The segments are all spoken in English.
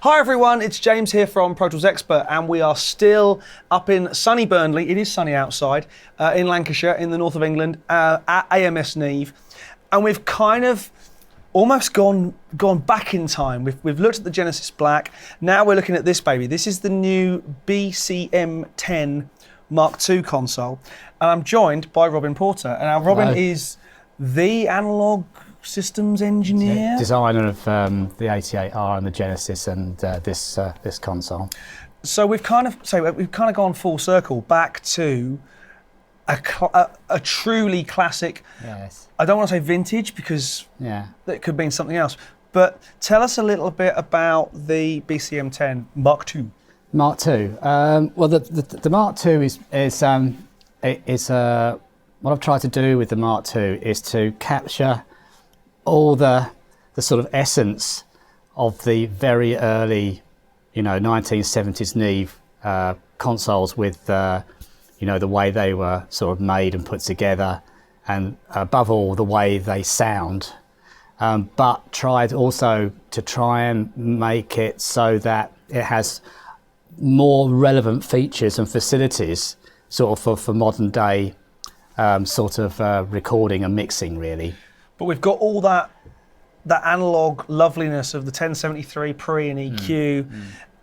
Hi everyone, it's James here from Pro Tools Expert, and we are still up in sunny Burnley. It is sunny outside in Lancashire, in the north of England, at AMS Neve, and we've kind of almost gone back in time. We've looked at the Genesis Black. Now we're looking at this baby. This is the new BCM10 Mk2 console, and I'm joined by Robin Porter. And now Robin Hello. is the analog systems engineer, designer of the 88R and the Genesis and this console. So we've kind of gone full circle back to a truly classic. Yes. I don't want to say vintage because Yeah. it could mean something else. But tell us a little bit about the BCM10 Mk2. Mark II. Well, the Mark II is what I've tried to do with the Mark II is to capture all the sort of essence of the very early, 1970s Neve consoles with, the way they were sort of made and put together, and above all, the way they sound. But tried also to try and make it so that it has more relevant features and facilities, sort of for modern day recording and mixing, really. But we've got all that analog loveliness of the 1073 pre and EQ,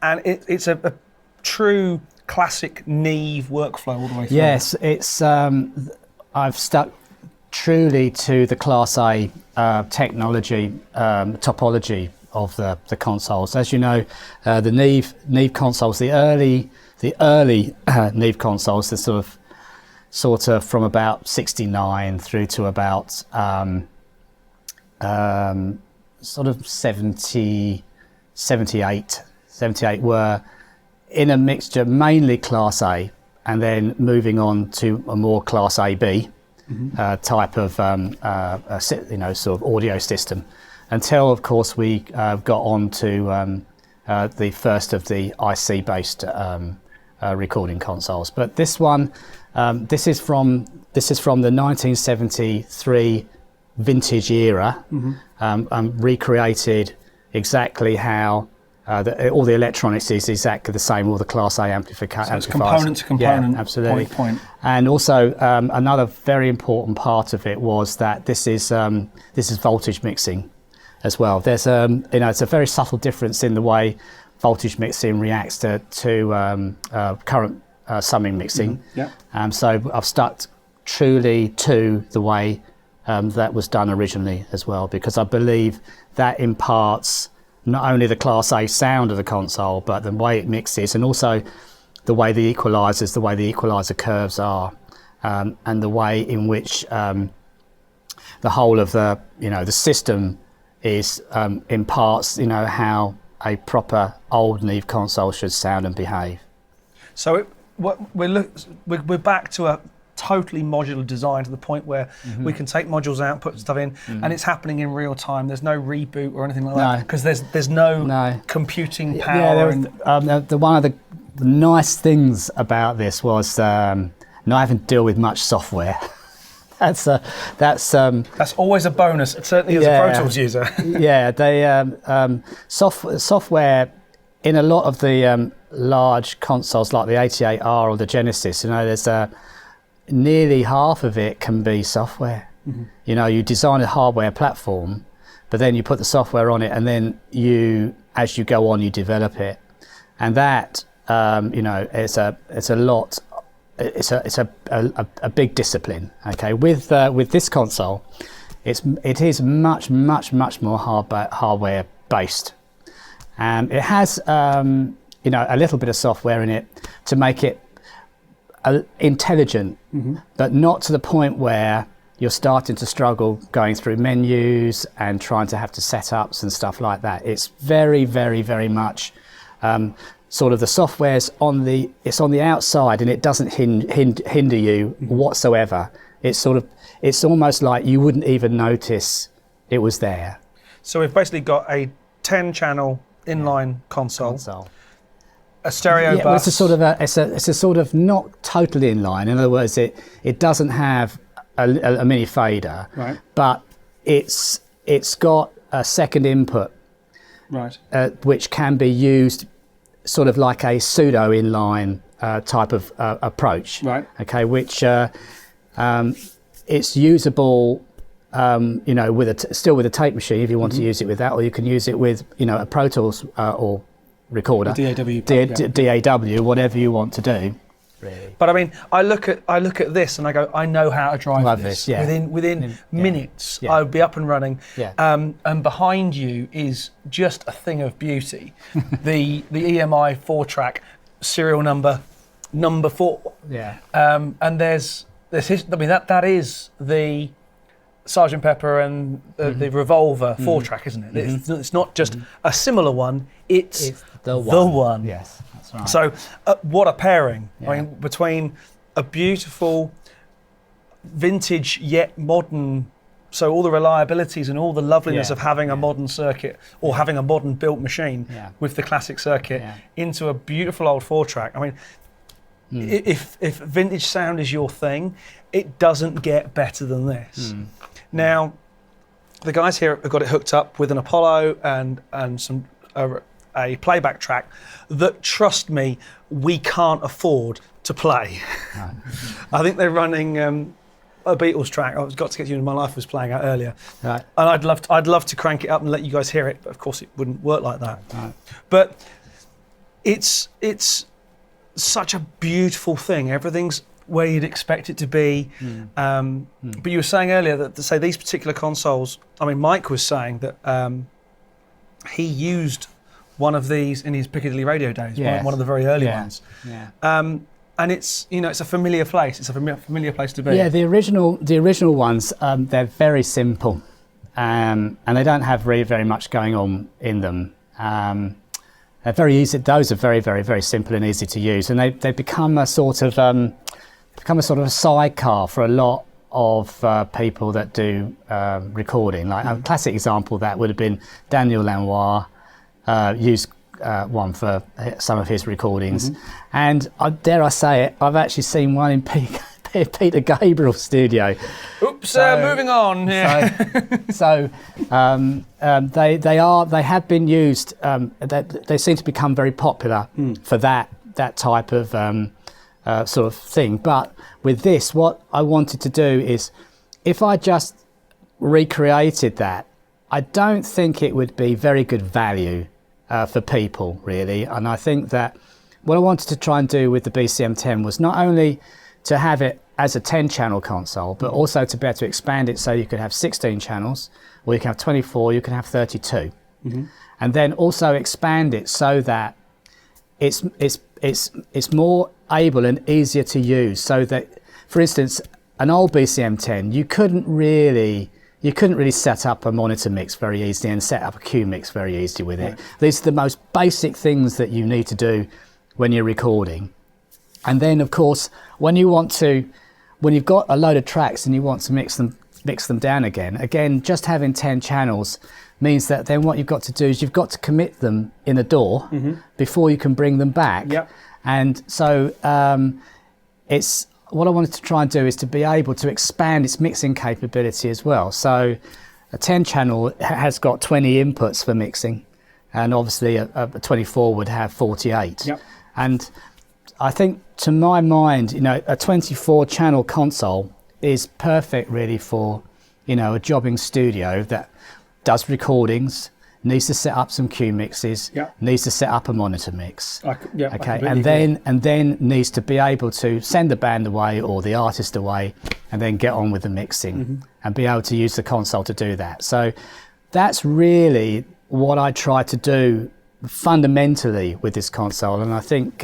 and it's a true classic Neve workflow all the way through. Yes, it's I've stuck truly to the Class A technology topology of the consoles. As you know, the Neve consoles, the early Neve consoles, the sort of from about 69 through to about sort of 78 were in a mixture, mainly Class A, and then moving on to a more Class AB type of sort of audio system, until of course we got on to the first of the IC based recording consoles. But this one, this is from the 1973 vintage era, recreated exactly how all the electronics is exactly the same, all the Class A amplifiers. So it's component to component, yeah, absolutely. Point. And also another very important part of it was that this is voltage mixing as well. There's it's a very subtle difference in the way voltage mixing reacts to current summing mixing. So I've stuck truly to the way that was done originally as well, because I believe that imparts not only the Class A sound of the console, but the way it mixes, and also the way the equalizer curves are, and the way in which the whole of the system is imparts how a proper old Neve console should sound and behave. So we're back to a totally modular design, to the point where we can take modules out, put stuff in, and it's happening in real time. There's no reboot or anything like that, because there's no computing power. One of the nice things about this was not having to deal with much software. That's always a bonus, certainly as a Pro Tools user. Yeah, they software in a lot of the large consoles like the 88R or the Genesis. There's nearly half of it can be software. You design a hardware platform, but then you put the software on it, and then as you go on, you develop it, and that it's a big discipline. Okay, with this console, it is much more hardware based, and it has a little bit of software in it to make it intelligent, but not to the point where you're starting to struggle going through menus and trying to have to setups and stuff like that. It's very much sort of the software's on the outside, and it doesn't hinder you whatsoever. It's almost like you wouldn't even notice it was there. So we've basically got a 10-channel inline console. A stereo bus. Well, it's a sort of not totally in line. In other words, it doesn't have a mini fader, Right. but it's got a second input, Right. which can be used sort of like a pseudo inline type of approach. Right. Okay, which it's usable, still with a tape machine if you want to use it with that, or you can use it with a Pro Tools or recorder, DAW, whatever you want to do. Really. But I mean, I look at this and I go, I know how to drive this. Yeah. Within minutes, Yeah. I would be up and running. Yeah. And behind you is just a thing of beauty. the EMI 4-track serial number 4. Yeah. And there's that is the Sgt. Pepper and the Revolver 4-track, isn't it? It's not just a similar one. It's the one. Yes, that's right. So, what a pairing! Yeah. I mean, between a beautiful, vintage yet modern, so all the reliabilities and all the loveliness of having a modern circuit or having a modern built machine with the classic circuit into a beautiful old 4-track. I mean, if vintage sound is your thing, it doesn't get better than this. Now, the guys here have got it hooked up with an Apollo and some a playback track that, trust me, we can't afford to play. Right. I think they're running a Beatles track. I've Got to Get You Into My Life was playing out earlier, Right. and I'd love to crank it up and let you guys hear it, but of course it wouldn't work like that. Right. But it's such a beautiful thing. Everything's where you'd expect it to be. But you were saying earlier that to say these particular consoles, I mean, Mike was saying that he used one of these in his Piccadilly radio days, one of the very early ones. Yeah. And it's it's a familiar place. It's a familiar place to be. Yeah, the original ones, they're very simple, and they don't have really very much going on in them. They're very easy. Those are very, very, very simple and easy to use, and they become a sort of a sidecar for a lot of people that do recording. Like a classic example of that would have been Daniel Lanois. Used one for some of his recordings, and dare I say it, I've actually seen one in Peter Gabriel's studio. Oops, moving on. Yeah. They have been used. They seem to become very popular for that type of sort of thing. But with this, what I wanted to do is, if I just recreated that, I don't think it would be very good value for people, really. And I think that what I wanted to try and do with the BCM10 was not only to have it as a 10-channel console, but also to be able to expand it so you could have 16 channels, or you can have 24, you can have 32. And then also expand it so that it's more able and easier to use, so that, for instance, an old BCM10, you couldn't really set up a monitor mix very easily and set up a cue mix very easily with it. These are the most basic things that you need to do when you're recording. And then, of course, when you've got a load of tracks and you want to mix them down again, just having 10 channels means that then what you've got to do is you've got to commit them in a DAW before you can bring them back. And so it's what I wanted to try and do is to be able to expand its mixing capability as well. So a 10 channel has got 20 inputs for mixing, and obviously a 24 would have 48. And I think, to my mind, a 24 channel console is perfect really for, a jobbing studio that does recordings, needs to set up some cue mixes, needs to set up a monitor mix. And then needs to be able to send the band away or the artist away, and then get on with the mixing and be able to use the console to do that. So that's really what I try to do fundamentally with this console. And I think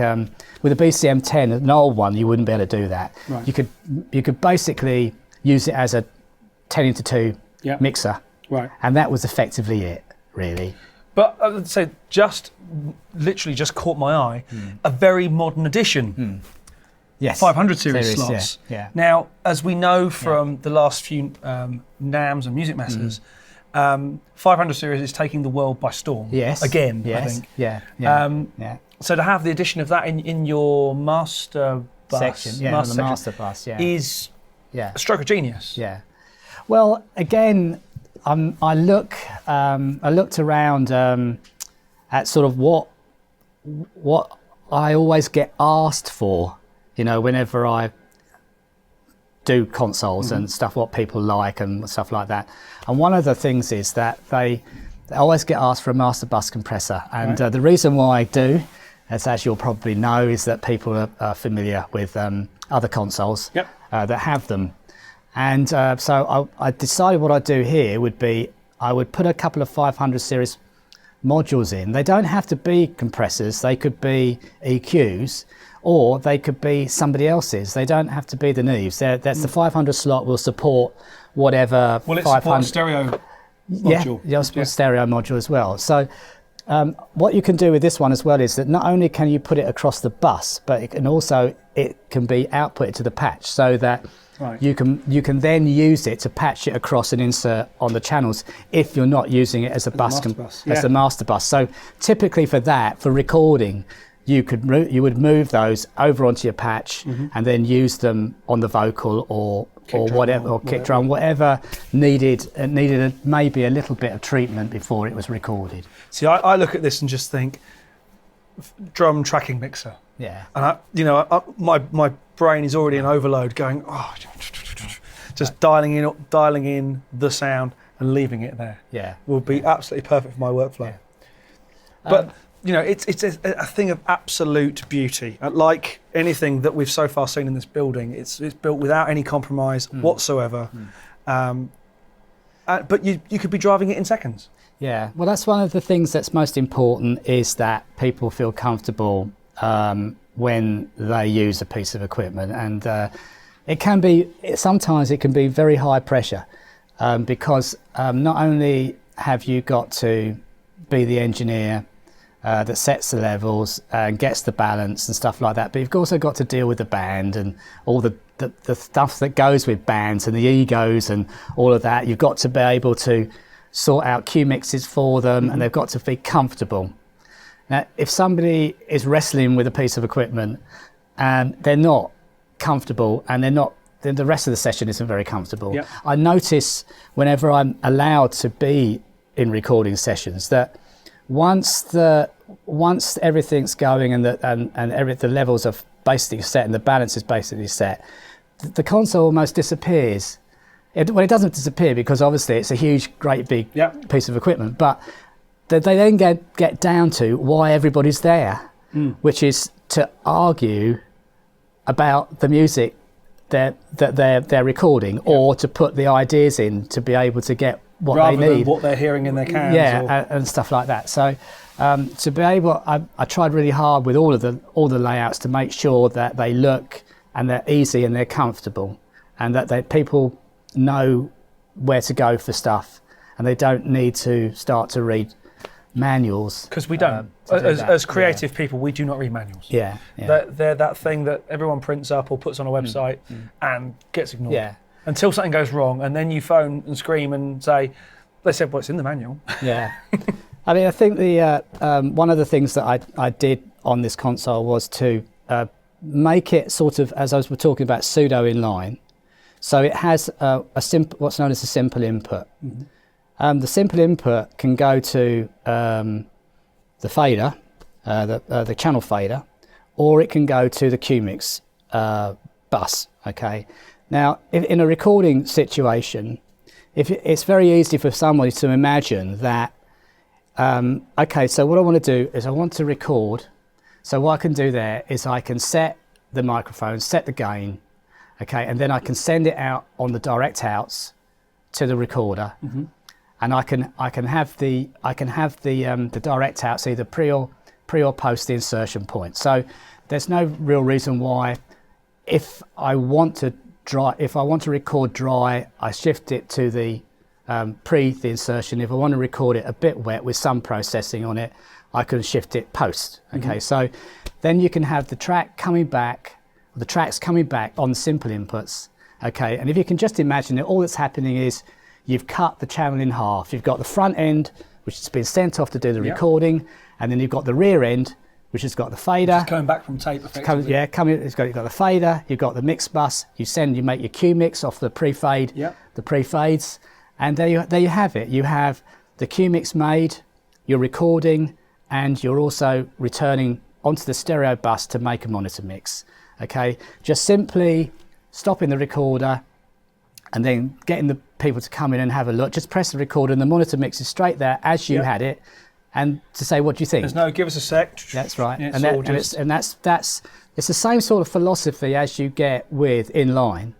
with a BCM10, an old one, you wouldn't be able to do that. You could basically use it as a 10:2 mixer, and that was effectively it, really. But I would say literally just caught my eye, a very modern edition. Yes. 500 series slots. Yeah. Now, as we know from the last few NAMMs and Music Masters, 500 series is taking the world by storm. Yes. Again, yes. I think. Yeah. So to have the addition of that in your master bus section, the master bus, is Yeah. a stroke of genius. Yeah. Well, again, I looked around at sort of what I always get asked for, you know, whenever I do consoles and stuff, what people like and stuff like that. And one of the things is that they always get asked for a master bus compressor. And the reason why I do, as you'll probably know, is that people are familiar with other consoles that have them. And so I decided what I'd do here would be I would put a couple of 500 series modules in. They don't have to be compressors, they could be EQs, or they could be somebody else's. They don't have to be the Neves. That's the 500 slot will support whatever. Well, it supports stereo module. Yeah, stereo module as well. So what you can do with this one as well is that not only can you put it across the bus, but it can be outputted to the patch, so that you can then use it to patch it across and insert on the channels if you're not using it as a master bus. So typically for recording, you would move those over onto your patch and then use them on the vocal or kick drum, whatever needed maybe a little bit of treatment before it was recorded. See, I look at this and just think drum tracking mixer. Yeah. And my brain is already in overload, going just dialing in the sound and leaving it there. Yeah. Will be absolutely perfect for my workflow. Yeah. But it's a thing of absolute beauty. Like anything that we've so far seen in this building, it's built without any compromise whatsoever. But you could be driving it in seconds. Yeah, well, that's one of the things that's most important, is that people feel comfortable when they use a piece of equipment. And sometimes it can be very high pressure because not only have you got to be the engineer that sets the levels and gets the balance and stuff like that, but you've also got to deal with the band and all the stuff that goes with bands and the egos and all of that. You've got to be able to sort out cue mixes for them, and they've got to be comfortable. Now, if somebody is wrestling with a piece of equipment and they're not comfortable, and then the rest of the session isn't very comfortable. Yep. I notice whenever I'm allowed to be in recording sessions that once everything's going and the levels are basically set and the balance is basically set, the console almost disappears. It doesn't disappear because obviously it's a huge, great big piece of equipment, but they then get down to why everybody's there, which is to argue about the music that they're recording, or to put the ideas in to be able to get what rather they need, than what they're hearing in their cans, and stuff like that. So to be able, I tried really hard with all the layouts to make sure that they look and they're easy and they're comfortable, and that people know where to go for stuff, and they don't need to start to read manuals. Because we don't. As creative people, we do not read manuals. Yeah. They're that thing that everyone prints up or puts on a website and gets ignored. Yeah. Until something goes wrong, and then you phone and scream and say, they said, well, it's in the manual. Yeah. I mean, I think the one of the things that I did on this console was to make it sort of, as I was talking about, pseudo inline. So it has what's known as a simple input. The simple input can go to the fader, the channel fader, or it can go to the cue mix bus. Okay. Now, in a recording situation, it's very easy for somebody to imagine that. Okay, so what I want to do is I want to record. So what I can do there is I can set the microphone, set the gain. Okay, and then I can send it out on the direct outs to the recorder, and I can have the direct outs either pre or post the insertion point. So there's no real reason why, if I want to record dry, I shift it to the pre the insertion. If I want to record it a bit wet with some processing on it, I can shift it post. Okay, so then you can have the track coming back. The track's coming back on the simple inputs, okay? And if you can just imagine it, all that's happening is you've cut the channel in half. You've got the front end, which has been sent off to do the recording, and then you've got the rear end, which has got the fader. It's coming back from tape, effectively. You've got the fader, you've got the mix bus, you make your Q mix off the pre-fade, the pre-fades, and there you have it. You have the Q mix made, you're recording, and you're also returning onto the stereo bus to make a monitor mix. Okay, just simply stopping the recorder and then getting the people to come in and have a look. Just press the recorder and the monitor mix is straight there as you had it, and to say, what do you think? There's no give us a sec. That's right. Yeah, it's the same sort of philosophy as you get with inline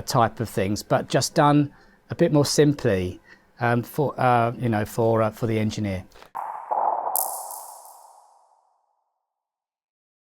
type of things, but just done a bit more simply for the engineer.